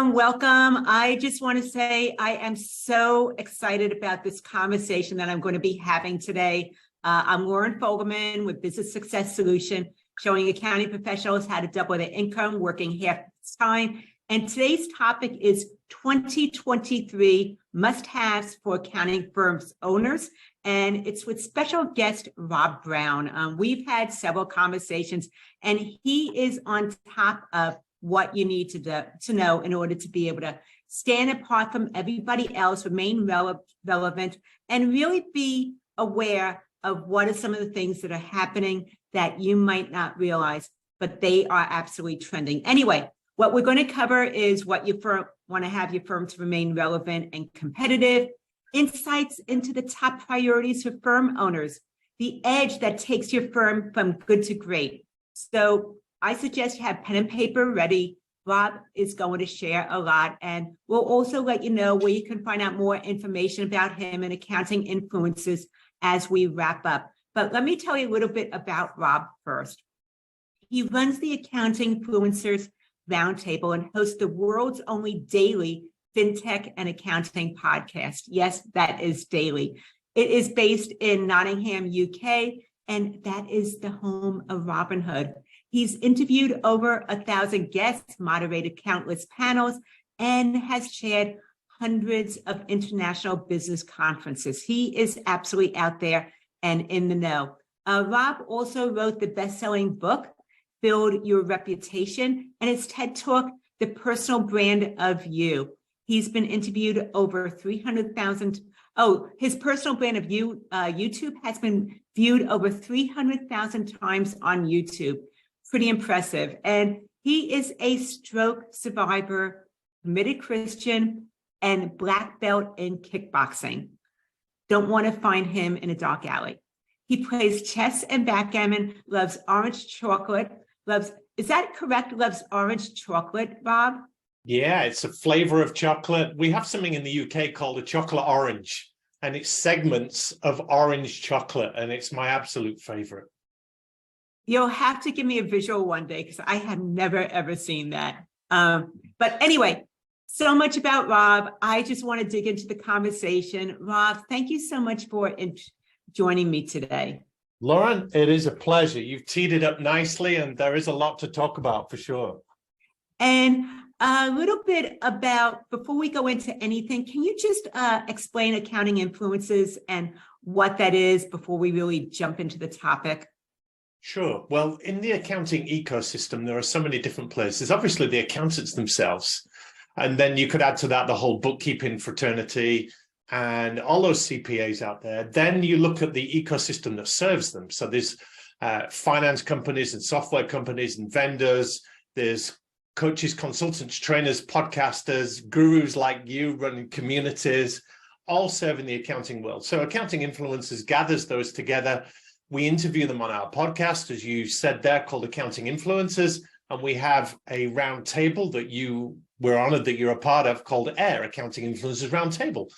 Welcome. I just want to say I am so excited about this conversation that I'm going to be having today. I'm Lauren Fogelman with Business Success Solution, showing accounting professionals how to double their income working half the time. And today's topic is 2023 must-haves for accounting firms owners. And it's with special guest Rob Brown. We've had several conversations, and he is on top of what you need to know in order to be able to stand apart from everybody else, remain relevant, and really be aware of what are some of the things that are happening that you might not realize, but they are absolutely trending. Anyway, what we're going to cover is what your firm want to have your firm to remain relevant and competitive, insights into the top priorities for firm owners, the edge that takes your firm from good to great. So I suggest you have pen and paper ready. Rob is going to share a lot, and we'll also let you know where you can find out more information about him and accounting influences as we wrap up. But let me tell you a little bit about Rob first. He runs the Accounting Influencers Roundtable and hosts the world's only daily fintech and accounting podcast. Yes, that is daily. It is based in Nottingham, UK, and that is the home of Robinhood. He's interviewed over 1,000 guests, moderated countless panels, and has chaired hundreds of international business conferences. He is absolutely out there and in the know. Rob also wrote the best-selling book, Build Your Reputation, and his TED Talk, The Personal Brand of You. He's been interviewed over 300,000. Oh, his personal brand of you, YouTube has been viewed over 300,000 times on YouTube. Pretty impressive. And he is a stroke survivor, committed Christian, and black belt in kickboxing. Don't want to find him in a dark alley. He plays chess and backgammon, loves orange chocolate, is that correct? Loves orange chocolate, Rob? Yeah, it's a flavor of chocolate. We have something in the UK called a chocolate orange, and it's segments of orange chocolate, and it's my absolute favorite. You'll have to give me a visual one day because I have never, ever seen that. But anyway, so much about Rob. I just want to dig into the conversation. Rob, thank you so much for joining me today. Lauren, it is a pleasure. You've teed it up nicely, and there is a lot to talk about for sure. And a little bit about, before we go into anything, can you just explain accounting influences and what that is before we really jump into the topic? Sure. Well, in the accounting ecosystem, there are so many different places. Obviously, the accountants themselves. And then you could add to that the whole bookkeeping fraternity and all those CPAs out there. Then you look at the ecosystem that serves them. So there's finance companies and software companies and vendors. There's coaches, consultants, trainers, podcasters, gurus like you running communities, all serving the accounting world. So Accounting Influencers gathers those together. We interview them on our podcast, as you said there, called Accounting Influencers. And we have a round table that we're honored that you're a part of called AIR, Accounting Influencers Roundtable.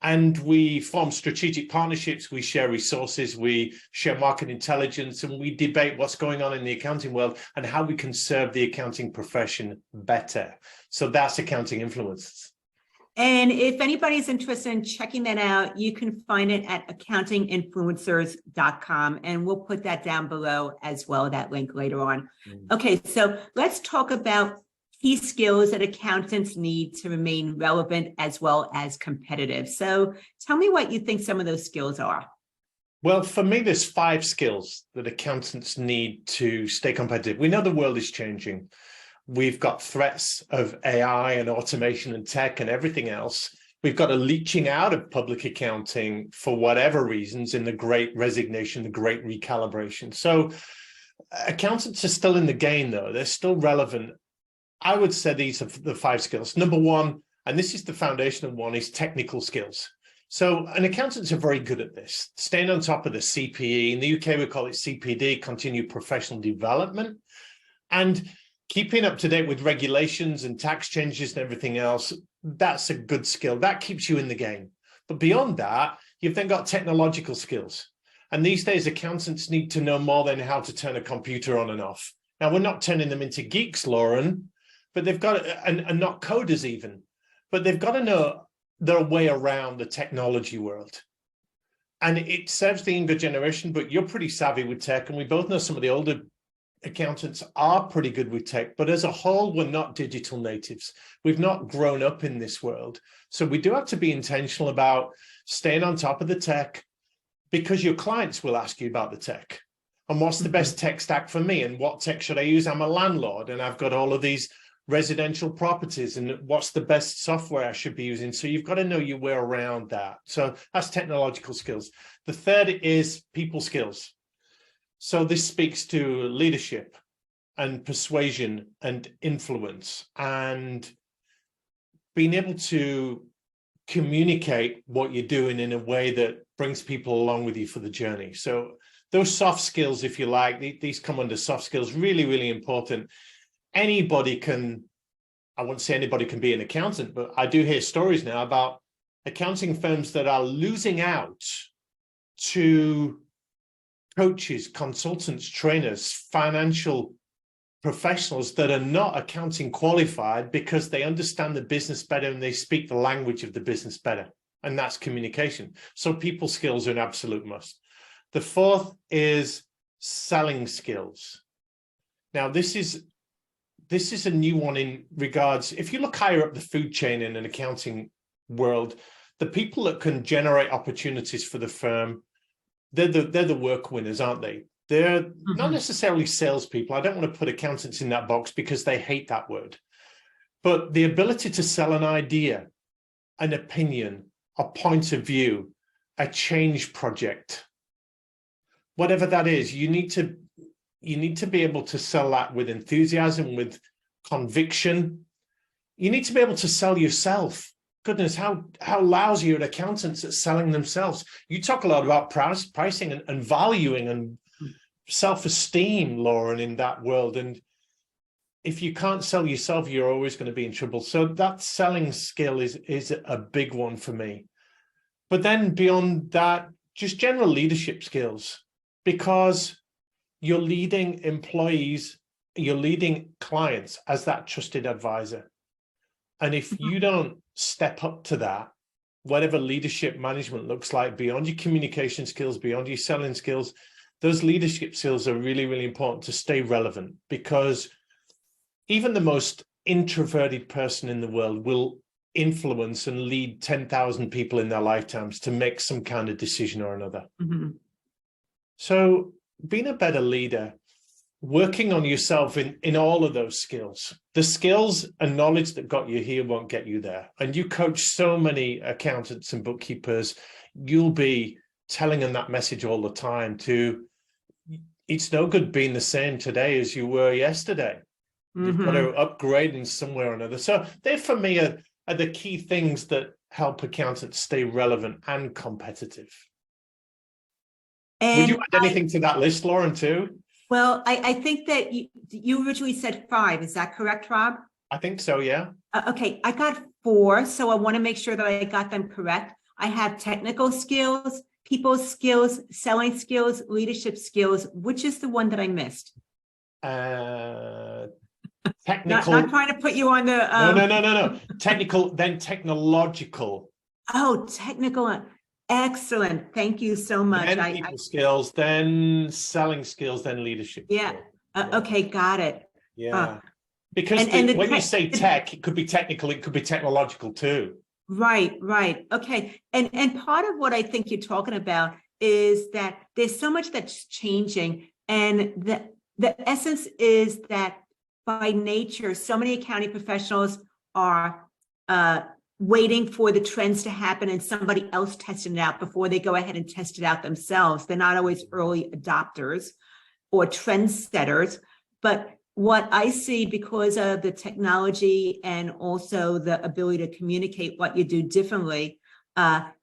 And we form strategic partnerships, we share resources, we share market intelligence, and we debate what's going on in the accounting world and how we can serve the accounting profession better. So that's Accounting Influencers. And if anybody's interested in checking that out, you can find it at accountinginfluencers.com. And we'll put that down below as well, that link later on. Okay, so let's talk about key skills that accountants need to remain relevant as well as competitive. So tell me what you think some of those skills are. Well, for me, there's 5 skills that accountants need to stay competitive. We know the world is changing. We've got threats of AI and automation and tech and everything else. We've got a leaching out of public accounting for whatever reasons in the great resignation, the great recalibration. So accountants are still in the game, though. They're still relevant. I would say these are the 5 skills. Number 1, and this is the foundational one, is technical skills. So and accountants are very good at this, staying on top of the CPE. In the UK, we call it CPD, continued professional development, and keeping up to date with regulations and tax changes and everything else. That's a good skill. That keeps you in the game. But beyond that, you've then got technological skills. And these days, accountants need to know more than how to turn a computer on and off. Now, we're not turning them into geeks, Lauren, but they've got, and not coders even, but they've got to know their way around the technology world. And it serves the younger generation, but you're pretty savvy with tech. And we both know some of the older accountants are pretty good with tech, but as a whole, we're not digital natives. We've not grown up in this world. So we do have to be intentional about staying on top of the tech, because your clients will ask you about the tech. And what's the best tech stack for me? And what tech should I use? I'm a landlord and I've got all of these residential properties, and what's the best software I should be using? So you've got to know your way around that. So that's technological skills. The third is people skills. So this speaks to leadership and persuasion and influence, and being able to communicate what you're doing in a way that brings people along with you for the journey. So those soft skills, if you like, these come under soft skills, really, really important. Anybody can, I wouldn't say anybody can be an accountant, but I do hear stories now about accounting firms that are losing out to coaches, consultants, trainers, financial professionals that are not accounting qualified because they understand the business better and they speak the language of the business better. And that's communication. So people skills are an absolute must. The fourth is selling skills. Now, this is a new one in regards, if you look higher up the food chain in an accounting world, the people that can generate opportunities for the firm, they're the work winners, aren't they? They're not necessarily salespeople. I don't want to put accountants in that box because they hate that word. But the ability to sell an idea, an opinion, a point of view, a change project, whatever that is, you need to be able to sell that with enthusiasm, with conviction. You need to be able to sell yourself. Goodness, how lousy are accountants at selling themselves? You talk a lot about pricing and valuing and self-esteem, Lauren, in that world. And if you can't sell yourself, you're always going to be in trouble. So that selling skill is a big one for me. But then beyond that, just general leadership skills, because you're leading employees, you're leading clients as that trusted advisor. And if you don't step up to that, whatever leadership management looks like, beyond your communication skills, beyond your selling skills, those leadership skills are really, really important to stay relevant, because even the most introverted person in the world will influence and lead 10,000 people in their lifetimes to make some kind of decision or another. So being a better leader, working on yourself in all of those skills, the skills and knowledge that got you here won't get you there. And you coach so many accountants and bookkeepers, you'll be telling them that message all the time to, it's no good being the same today as you were yesterday. You've got to upgrade in some way or another. So they, for me, are the key things that help accountants stay relevant and competitive. And would you add anything to that list, Lauren, too? Well, I think that you originally said 5. Is that correct, Rob? I think so, yeah. Okay, I got 4, so I want to make sure that I got them correct. I have technical skills, people skills, selling skills, leadership skills. Which is the one that I missed? Technical. Not trying to put you on the... No. Technical, then technological. Oh, technical. Excellent. Thank you so much. Then people skills, then selling skills, then leadership. Yeah. Okay, got it. Yeah. Because when you say tech, it could be technical, it could be technological too. Right. Okay. And part of what I think you're talking about is that there's so much that's changing. And the essence is that by nature, so many accounting professionals are waiting for the trends to happen and somebody else testing it out before they go ahead and test it out themselves. They're not always early adopters or trend setters. But what I see, because of the technology and also the ability to communicate what you do differently,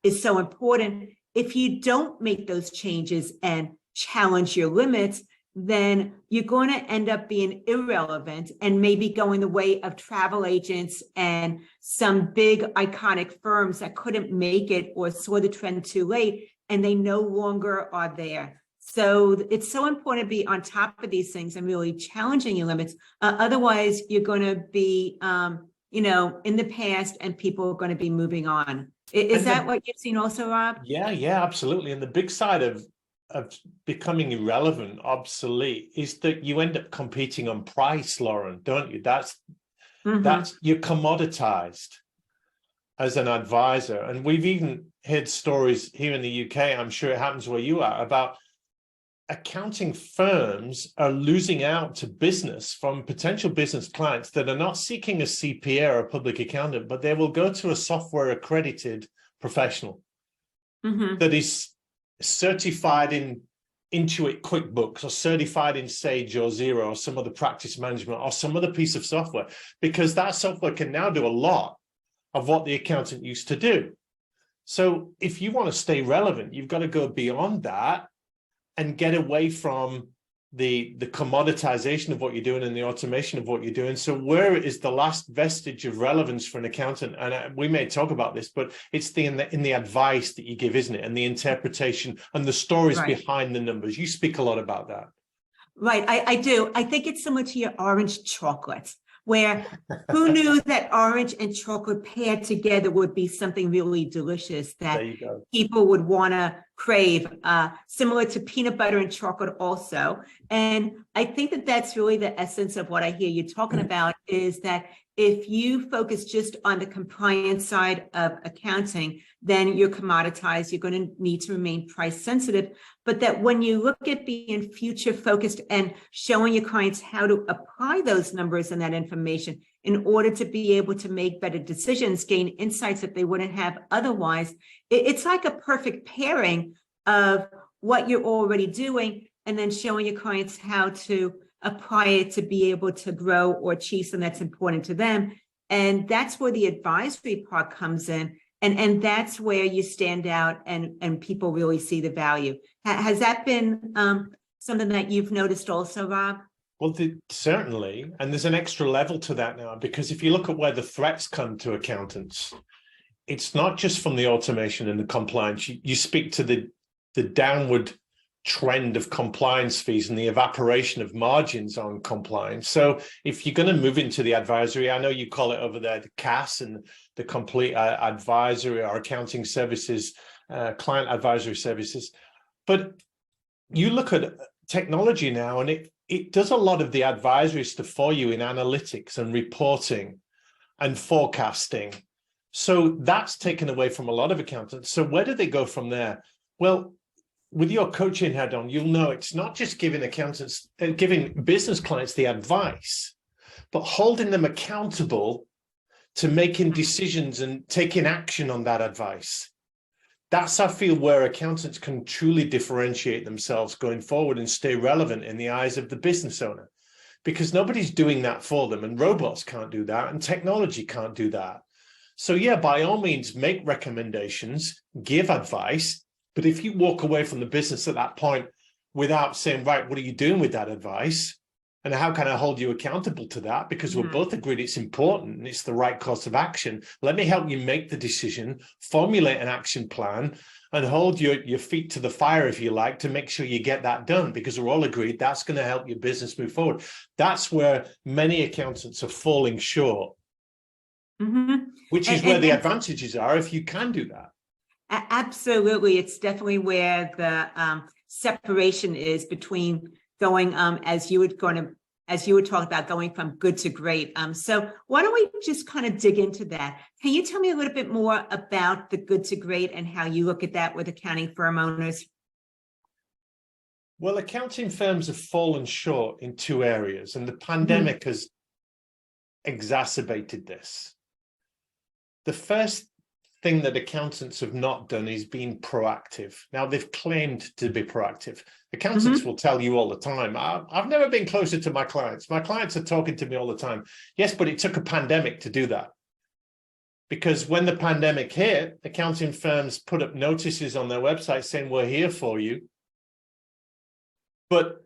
is so important. If you don't make those changes and challenge your limits, then you're going to end up being irrelevant and maybe going the way of travel agents and some big iconic firms that couldn't make it or saw the trend too late, and they no longer are there. So it's so important to be on top of these things and really challenging your limits. Otherwise, you're going to be, in the past, and people are going to be moving on. Is that what you've seen also, Rob? Yeah, absolutely. And the big side of becoming irrelevant, obsolete, is that you end up competing on price, Lauren, don't you? That's you're commoditized as an advisor. And we've even heard stories here in the UK, I'm sure it happens where you are, about accounting firms are losing out to business from potential business clients that are not seeking a CPA or a public accountant, but they will go to a software accredited professional that is certified in Intuit QuickBooks or certified in Sage or Xero or some other practice management or some other piece of software, because that software can now do a lot of what the accountant used to do. So if you want to stay relevant, you've got to go beyond that and get away from the commoditization of what you're doing and the automation of what you're doing. So where is the last vestige of relevance for an accountant? And we may talk about this, but it's in the advice that you give, isn't it? And the interpretation and the stories behind the numbers. You speak a lot about that. Right, I do. I think it's similar to your orange chocolate, where who knew that orange and chocolate paired together would be something really delicious that people would want to crave, similar to peanut butter and chocolate also. And I think that that's really the essence of what I hear you talking about, is that if you focus just on the compliance side of accounting, then you're commoditized. You're going to need to remain price sensitive. But that when you look at being future focused and showing your clients how to apply those numbers and that information in order to be able to make better decisions, gain insights that they wouldn't have otherwise, it's like a perfect pairing of what you're already doing and then showing your clients how to apply it to be able to grow or achieve something that's important to them. And that's where the advisory part comes in. And that's where you stand out and people really see the value. Has that been something that you've noticed also, Rob? Well, certainly. And there's an extra level to that now, because if you look at where the threats come to accountants, it's not just from the automation and the compliance. You speak to the downward trend of compliance fees and the evaporation of margins on compliance. So if you're going to move into the advisory, I know you call it over there the CAS and the complete advisory or accounting services, client advisory services. But you look at technology now, and it does a lot of the advisory stuff for you in analytics and reporting and forecasting. So that's taken away from a lot of accountants. So where do they go from there? Well, with your coaching head on, you'll know it's not just giving business clients the advice, but holding them accountable to making decisions and taking action on that advice. That's, I feel, where accountants can truly differentiate themselves going forward and stay relevant in the eyes of the business owner, because nobody's doing that for them, and robots can't do that, and technology can't do that. So yeah, by all means, make recommendations, give advice. But if you walk away from the business at that point without saying, right, what are you doing with that advice? And how can I hold you accountable to that? Because we're both agreed it's important and it's the right course of action. Let me help you make the decision, formulate an action plan, and hold your feet to the fire, if you like, to make sure you get that done, because we're all agreed that's going to help your business move forward. That's where many accountants are falling short, which is where the advantages are if you can do that. Absolutely. It's definitely where the separation is between going, as you were talking about, going from good to great. So why don't we just kind of dig into that? Can you tell me a little bit more about the good to great and how you look at that with accounting firm owners? Well, accounting firms have fallen short in two areas, and the pandemic has exacerbated this. The first thing that accountants have not done is being proactive. Now, they've claimed to be proactive. Accountants will tell you all the time, I've never been closer to my clients. My clients are talking to me all the time. Yes, but it took a pandemic to do that. Because when the pandemic hit, accounting firms put up notices on their website saying, we're here for you. But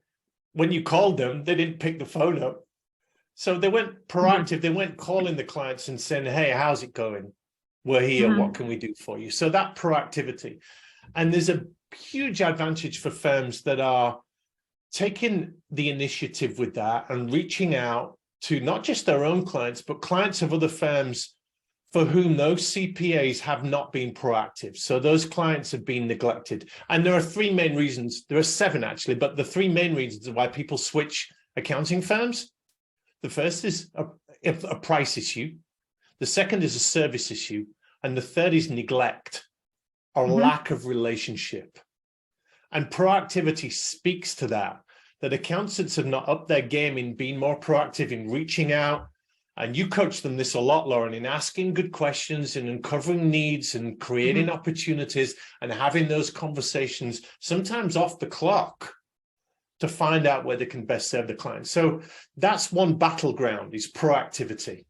when you called them, they didn't pick the phone up. So they weren't proactive. They weren't calling the clients and saying, hey, how's it going? We're here. What can we do for you? So that proactivity. And there's a huge advantage for firms that are taking the initiative with that and reaching out to not just their own clients, but clients of other firms for whom those CPAs have not been proactive. So those clients have been neglected. And there are three main reasons. There are seven actually, but the three main reasons why people switch accounting firms. The first is a price issue. The second is a service issue. And the third is neglect or lack of relationship. And proactivity speaks to that accountants have not upped their game in being more proactive in reaching out. And you coach them this a lot, Lauren, in asking good questions and uncovering needs and creating opportunities and having those conversations, sometimes off the clock, to find out where they can best serve the client. So that's one battleground, is proactivity.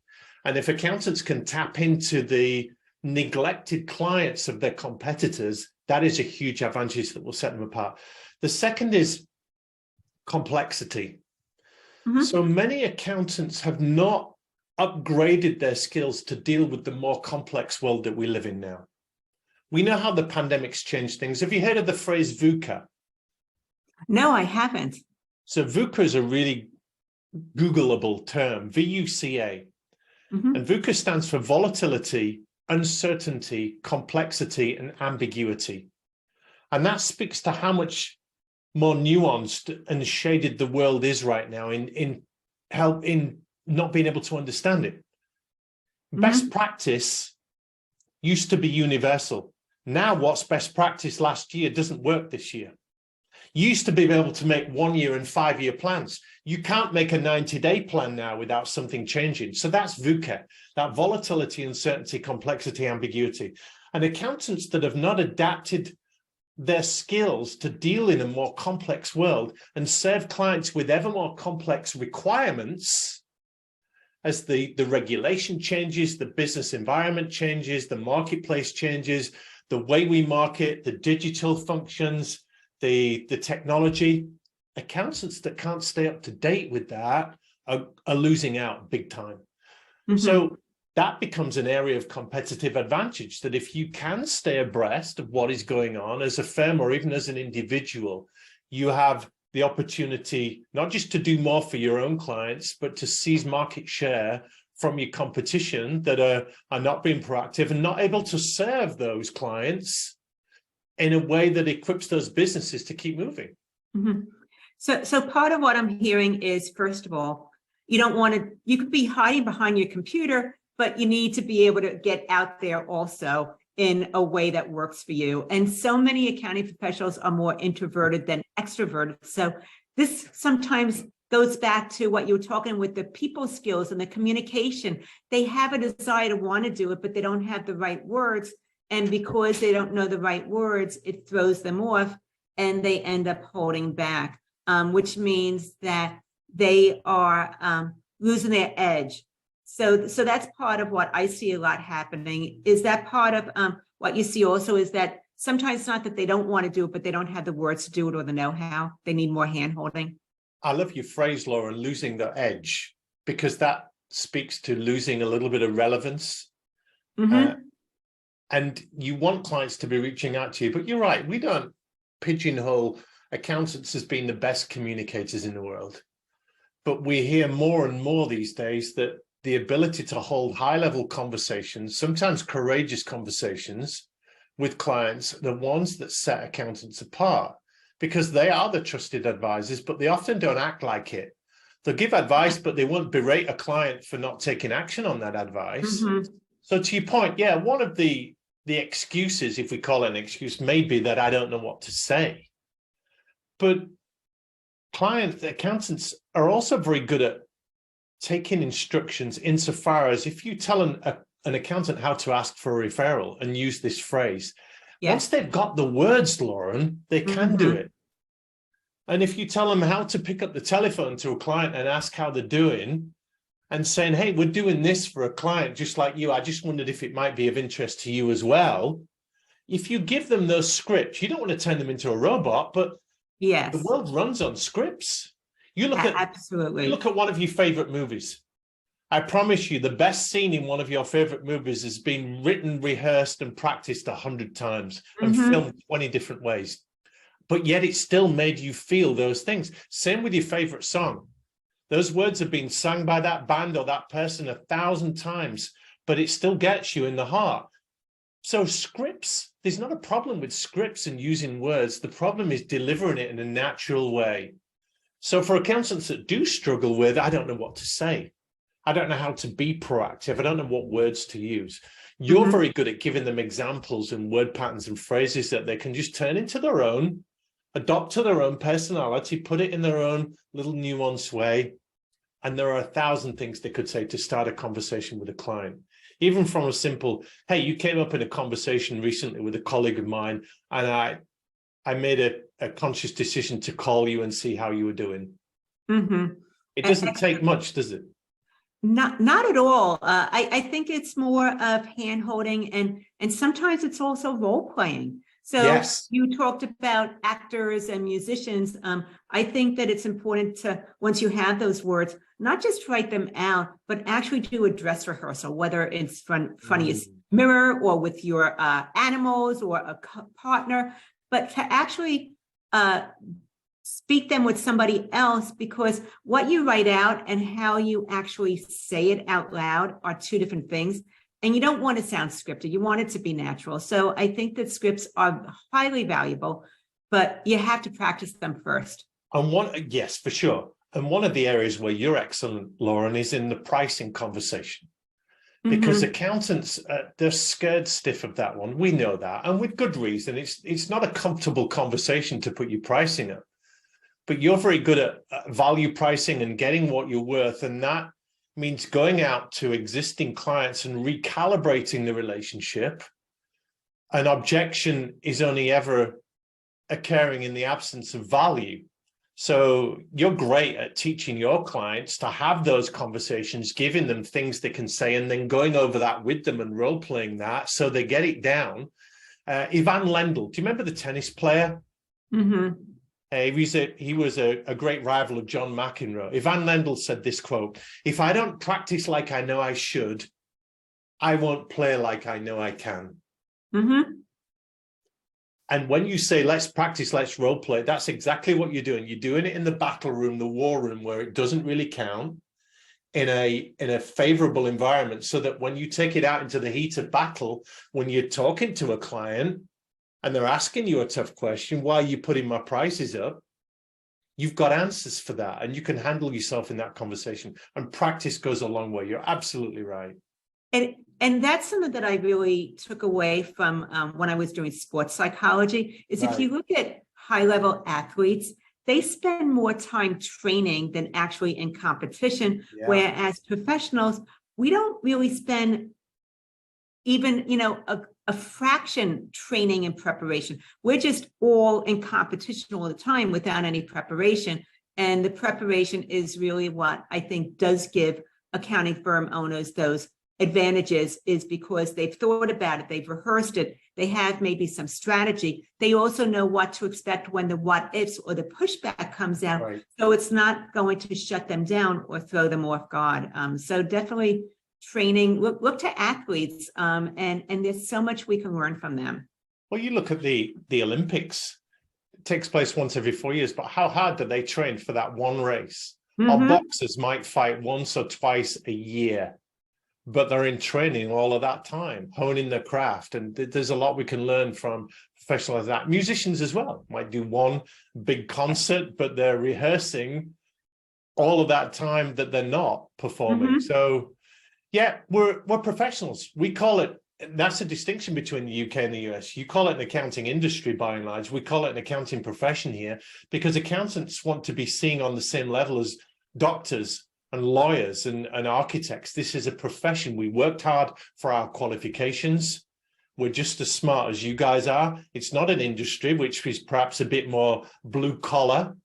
And if accountants can tap into the neglected clients of their competitors, that is a huge advantage that will set them apart. The second is complexity. So many accountants have not upgraded their skills to deal with the more complex world that we live in now. We know how the pandemic's changed things. Have you heard of the phrase VUCA? No, I haven't. So VUCA is a really Googleable term, VUCA. And VUCA stands for volatility, uncertainty, complexity, and ambiguity. And that speaks to how much more nuanced and shaded the world is right now in not being able to understand it. Best practice used to be universal. Now what's best practice last year doesn't work this year. You used to be able to make 1 year and 5 year plans. You can't make a 90-day plan now without something changing. So that's VUCA, that volatility, uncertainty, complexity, ambiguity. And accountants that have not adapted their skills to deal in a more complex world and serve clients with ever more complex requirements as the regulation changes, the business environment changes, the marketplace changes, the way we market, the digital functions, the technology. Accountants that can't stay up to date with that are losing out big time. So that becomes an area of competitive advantage, that if you can stay abreast of what is going on as a firm or even as an individual, you have the opportunity not just to do more for your own clients, but to seize market share from your competition that are not being proactive and not able to serve those clients in a way that equips those businesses to keep moving. So part of what I'm hearing is, first of all, you could be hiding behind your computer, but you need to be able to get out there also in a way that works for you. And so many accounting professionals are more introverted than extroverted. So this sometimes goes back to what you were talking with the people skills and the communication. They have a desire to want to do it, but they don't have the right words. And because they don't know the right words, it throws them off and they end up holding back, which means that they are losing their edge. So that's part of what I see a lot happening. Is that part of what you see also is that sometimes it's not that they don't want to do it, but they don't have the words to do it or the know-how. They need more hand-holding. I love your phrase, Laura, losing the edge, because that speaks to losing a little bit of relevance. And you want clients to be reaching out to you, but you're right. We don't pigeonhole accountants as being the best communicators in the world. But we hear more and more these days that the ability to hold high-level conversations, sometimes courageous conversations with clients, the ones that set accountants apart, because they are the trusted advisors, but they often don't act like it. They'll give advice, but they won't berate a client for not taking action on that advice. So to your point, yeah, one of the excuses, if we call it an excuse, may be that I don't know what to say. But accountants are also very good at taking instructions insofar as if you tell an accountant how to ask for a referral and use this phrase, once they've got the words, Lauren, they can do it. And if you tell them how to pick up the telephone to a client and ask how they're doing and saying, hey, we're doing this for a client just like you, I just wondered if it might be of interest to you as well. If you give them those scripts, you don't want to turn them into a robot, but the world runs on scripts. You look at you look at one of your favorite movies. I promise you, the best scene in one of your favorite movies has been written, rehearsed, and practiced 100 times and filmed 20 different ways. but yet it still made you feel those things. Same with your favorite song. Those words have been sung by that band or that person 1,000 times, but it still gets you in the heart. So scripts, there's not a problem with scripts and using words. The problem is delivering it in a natural way. So for accountants that do struggle with, I don't know what to say, I don't know how to be proactive, I don't know what words to use, you're very good at giving them examples and word patterns and phrases that they can just turn into their own, adopt to their own personality, put it in their own little nuanced way. And there are 1,000 things they could say to start a conversation with a client. Even from a simple, hey, you came up in a conversation recently with a colleague of mine, and I made a conscious decision to call you and see how you were doing. It doesn't take much, does it? Not at all. I think it's more of hand-holding, and sometimes it's also role-playing. So yes, you talked about actors and musicians. I think that it's important to, once you have those words, not just write them out, but actually do a dress rehearsal, whether it's front of your mirror or with your animals or a partner, but to actually speak them with somebody else, because what you write out and how you actually say it out loud are two different things. And you don't want to sound scripted. You want it to be natural. So I think that scripts are highly valuable, but you have to practice them first. And yes, for sure. And one of the areas where you're excellent, Lauren, is in the pricing conversation. Because accountants, they're scared stiff of that one. We know that, and with good reason. It's not a comfortable conversation to put your pricing up. But you're very good at value pricing and getting what you're worth. And that means going out to existing clients and recalibrating the relationship. An objection is only ever occurring in the absence of value. So you're great at teaching your clients to have those conversations, giving them things they can say, and then going over that with them and role-playing that so they get it down. Ivan Lendl, do you remember the tennis player? He was a great rival of John McEnroe. Ivan Lendl said this quote, "If I don't practice like I know I should, I won't play like I know I can." And when you say, let's practice, let's role play, that's exactly what you're doing. You're doing it in the battle room, the war room, where it doesn't really count, in a favorable environment, so that when you take it out into the heat of battle, when you're talking to a client and they're asking you a tough question, why are you putting my prices up? You've got answers for that, and you can handle yourself in that conversation. And practice goes a long way. You're absolutely right. And that's something that I really took away from when I was doing sports psychology, is if you look at high-level athletes, they spend more time training than actually in competition, whereas professionals, we don't really spend even, a fraction training and preparation. We're just all in competition all the time without any preparation. And the preparation is really what I think does give accounting firm owners those advantages, is because they've thought about it, they've rehearsed it, they have maybe some strategy. They also know what to expect when the what ifs or the pushback comes out. So it's not going to shut them down or throw them off guard. So definitely training, look to athletes, and there's so much we can learn from them. Well, you look at the Olympics, it takes place once every 4 years, but how hard do they train for that one race? Our boxers might fight once or twice a year, but they're in training all of that time, honing their craft. And there's a lot we can learn from professionals like that. Musicians as well might do one big concert, but they're rehearsing all of that time that they're not performing. So yeah, we're professionals. We call it, that's a distinction between the UK and the US. You call it an accounting industry by and large. We call it an accounting profession here, because accountants want to be seen on the same level as doctors and lawyers and architects. This is a profession. We worked hard for our qualifications. We're just as smart as you guys are. It's not an industry, which is perhaps a bit more blue collar,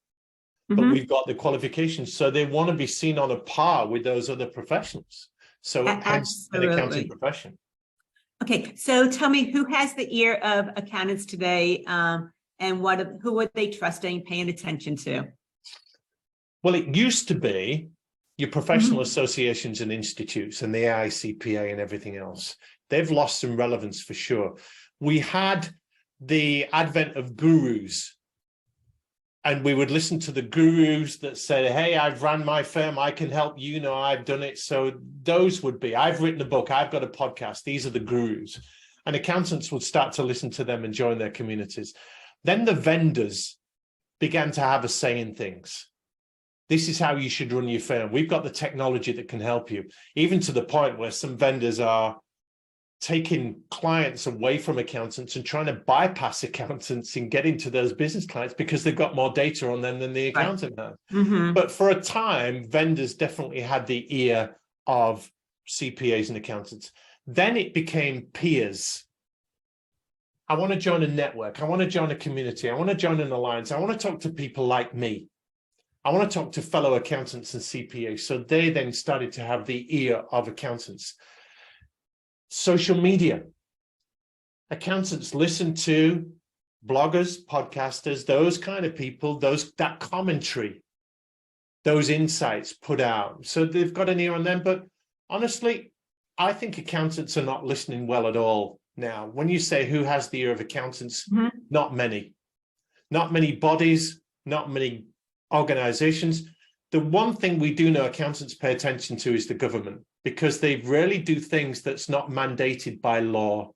but we've got the qualifications. So they want to be seen on a par with those other professionals. So hence an accounting profession. Okay, so tell me, who has the ear of accountants today, and who are they trusting, paying attention to? Well, it used to be your professional associations and institutes and the AICPA and everything else. They've lost some relevance for sure. We had the advent of gurus And we would listen to the gurus that said, hey, I've ran my firm, I can help you, know, I've done it. So those would be, I've written a book, I've got a podcast, these are the gurus. And accountants would start to listen to them and join their communities. Then the vendors began to have a say in things. This is how you should run your firm. We've got the technology that can help you, even to the point where some vendors are taking clients away from accountants and trying to bypass accountants and get into those business clients because they've got more data on them than the accountant has. Mm-hmm. But for a time, vendors definitely had the ear of CPAs and accountants. Then it became peers. I want to join a network. I want to join a community. I want to join an alliance. I want to talk to people like me. I want to talk to fellow accountants and CPAs. So they then started to have the ear of accountants. Social media. Accountants listen to bloggers, podcasters, those kind of people, that commentary, those insights put out. So they've got an ear on them. But honestly, I think accountants are not listening well at all now. When you say who has the ear of accountants, Mm-hmm. not many. Not many bodies, not many organizations. The one thing we do know accountants pay attention to is the government, because they rarely do things that's not mandated by law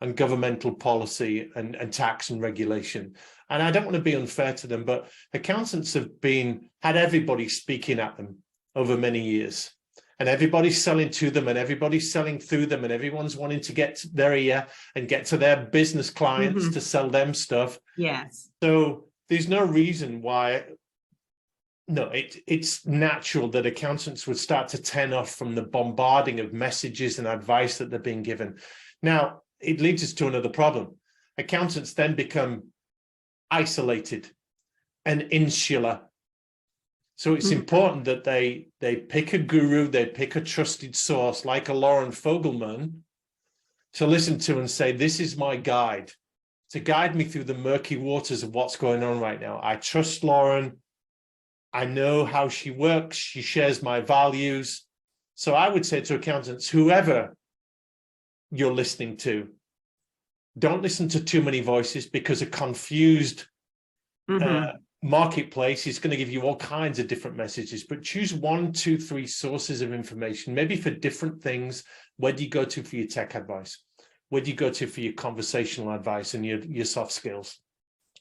and governmental policy and tax and regulation. And I don't want to be unfair to them, but accountants have had everybody speaking at them over many years. And everybody's selling to them and everybody's selling through them and everyone's wanting to get to their ear and get to their business clients Mm-hmm. to sell them stuff. Yes. So there's no reason why. No, it's natural that accountants would start to turn off from the bombarding of messages and advice that they're being given. Now, it leads us to another problem. Accountants then become isolated and insular. So it's important that they pick a guru, they pick a trusted source like a Lauren Fogelman to listen to and say, this is my guide, to guide me through the murky waters of what's going on right now. I trust Lauren. I know how she works. She shares my values. So I would say to accountants, whoever you're listening to, don't listen to too many voices, because a confused marketplace is going to give you all kinds of different messages. But choose 1, 2, 3 sources of information, maybe for different things. Where do you go to for your tech advice? Where do you go to for your conversational advice and your soft skills?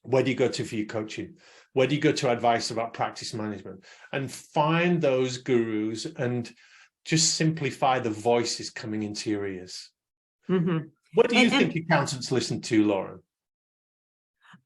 Where do you go to for your coaching? Where do you go to advice about practice management? And find those gurus and just simplify the voices coming into your ears. Mm-hmm. What do you think accountants listen to, Lauren?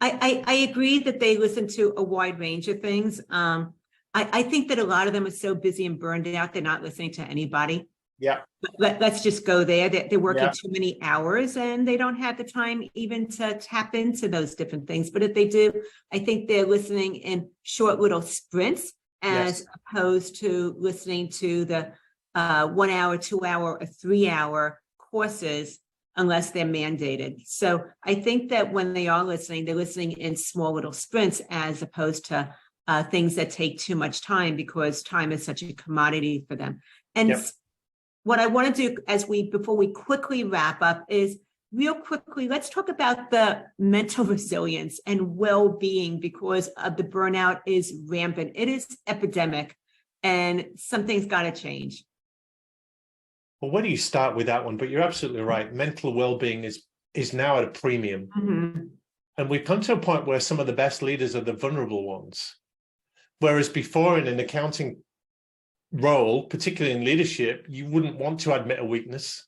I agree that they listen to a wide range of things. I think that a lot of them are so busy and burned out, they're not listening to anybody. Yeah. Let's just go there. They're working Yeah. too many hours and they don't have the time even to tap into those different things. But if they do, I think they're listening in short little sprints as opposed to listening to the 1 hour, 2 hour, or 3 hour courses unless they're mandated. So I think that when they are listening, they're listening in small little sprints as opposed to things that take too much time, because time is such a commodity for them. And what I want to do before we quickly wrap up is real quickly, let's talk about the mental resilience and well-being, because of the burnout is rampant. It is epidemic and something's got to change. Well, where do you start with that one? But you're absolutely right. Mental well-being is now at a premium. Mm-hmm. And we've come to a point where some of the best leaders are the vulnerable ones. Whereas before in an accounting role, particularly in leadership, you wouldn't want to admit a weakness.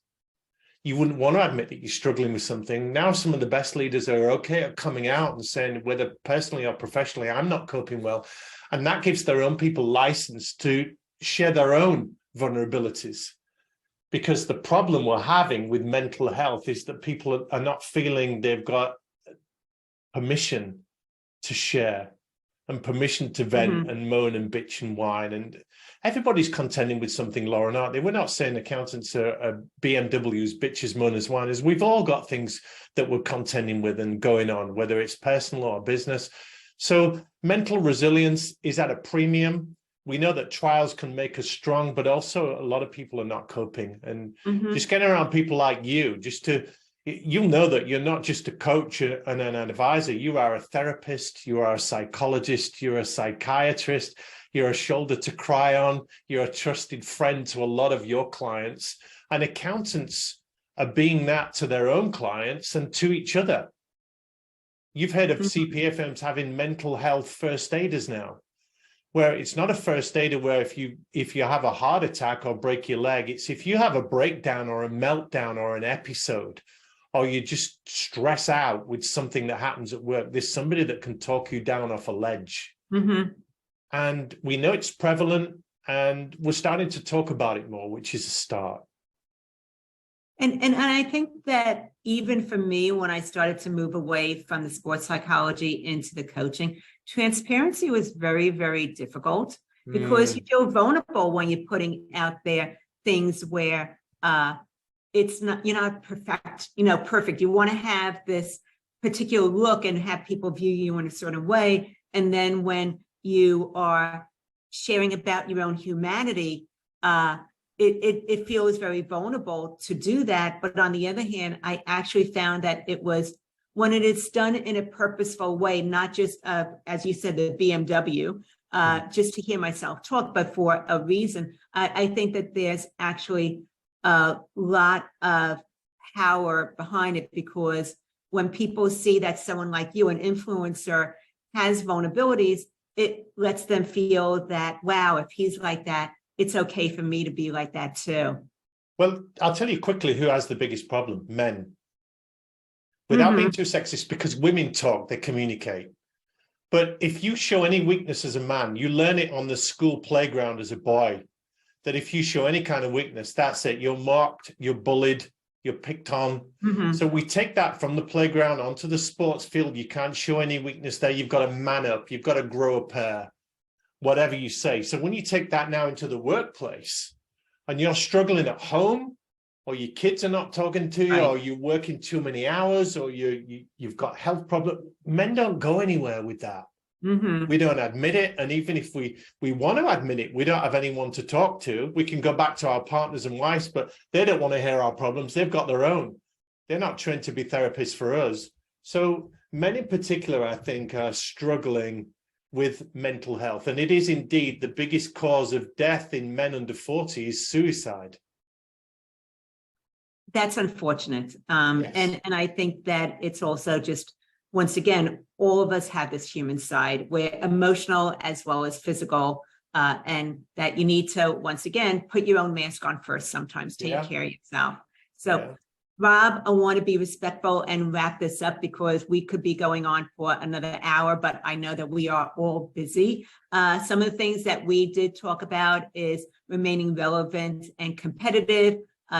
You wouldn't want to admit that you're struggling with something. Now, some of the best leaders are okay at coming out and saying, whether personally or professionally, I'm not coping well. And that gives their own people license to share their own vulnerabilities. Because the problem we're having with mental health is that people are not feeling they've got permission to share and permission to vent and moan and bitch and whine. And everybody's contending with something, Lauren, aren't they? We're not saying accountants are BMWs, bitches, moaners, whiners. We've all got things that we're contending with and going on, whether it's personal or business. So mental resilience is at a premium. We know that trials can make us strong, but also a lot of people are not coping. And just getting around people like you, just to You know that you're not just a coach and an advisor. You are a therapist, you are a psychologist, you're a psychiatrist, you're a shoulder to cry on, you're a trusted friend to a lot of your clients. And accountants are being that to their own clients and to each other. You've heard of CPA firms having mental health first aiders now, where it's not a first aider where if you have a heart attack or break your leg, it's if you have a breakdown or a meltdown or an episode, or you just stress out with something that happens at work, there's somebody that can talk you down off a ledge. And we know it's prevalent, and we're starting to talk about it more, which is a start. And I think that even for me, when I started to move away from the sports psychology into the coaching, transparency was very, very difficult because you feel vulnerable when you're putting out there things where it's not, you're not perfect. You want to have this particular look and have people view you in a certain way. And then when you are sharing about your own humanity, it feels very vulnerable to do that. But on the other hand, I actually found that it was when it is done in a purposeful way, not just, as you said, the BMW, just to hear myself talk, but for a reason. I think that there's actually a lot of power behind it, because when people see that someone like you, an influencer, has vulnerabilities, it lets them feel that, wow, if he's like that, it's okay for me to be like that too. Well, I'll tell you quickly who has the biggest problem: men. Without being too sexist, because women talk, they communicate. But if you show any weakness as a man, you learn it on the school playground as a boy, that if you show any kind of weakness, that's it. You're mocked, you're bullied, you're picked on. So we take that from the playground onto the sports field. You can't show any weakness there. You've got to man up. You've got to grow a pair, whatever you say. So when you take that now into the workplace and you're struggling at home, or your kids are not talking to you, or you're working too many hours, or you've got health problems, men don't go anywhere with that. We don't admit it. And even if we want to admit it, we don't have anyone to talk to. We can go back to our partners and wives, but they don't want to hear our problems. They've got their own. They're not trained to be therapists for us. So men in particular, I think, are struggling with mental health. And it is indeed the biggest cause of death in men under 40 is suicide. That's unfortunate. Yes. And I think that it's also just, once again, all of us have this human side. We're emotional as well as physical, and that you need to, once again, put your own mask on first, sometimes take care of yourself. So Rob, I want to be respectful and wrap this up because we could be going on for another hour, but I know that we are all busy. Some of the things that we did talk about is remaining relevant and competitive,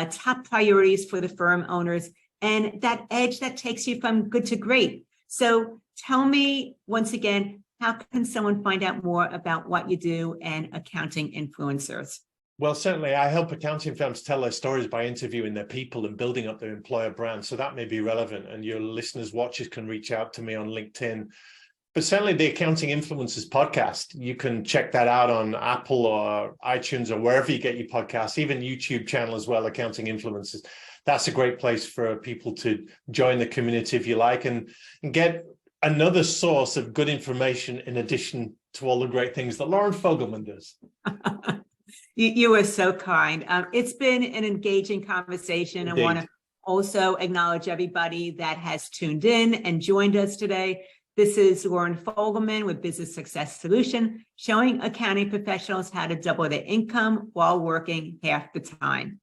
top priorities for the firm owners, and that edge that takes you from good to great. So tell me, once again, how can someone find out more about what you do and accounting influencers? Well, certainly I help accounting firms tell their stories by interviewing their people and building up their employer brand. So that may be relevant, and your listeners, watchers can reach out to me on LinkedIn. But certainly the Accounting Influencers podcast, you can check that out on Apple or iTunes or wherever you get your podcasts, even YouTube channel as well, Accounting Influencers. That's a great place for people to join the community if you like, and get another source of good information in addition to all the great things that Lauren Fogelman does. You are so kind. It's been an engaging conversation. Indeed. I want to also acknowledge everybody that has tuned in and joined us today. This is Lauren Fogelman with Business Success Solution, showing accounting professionals how to double their income while working half the time.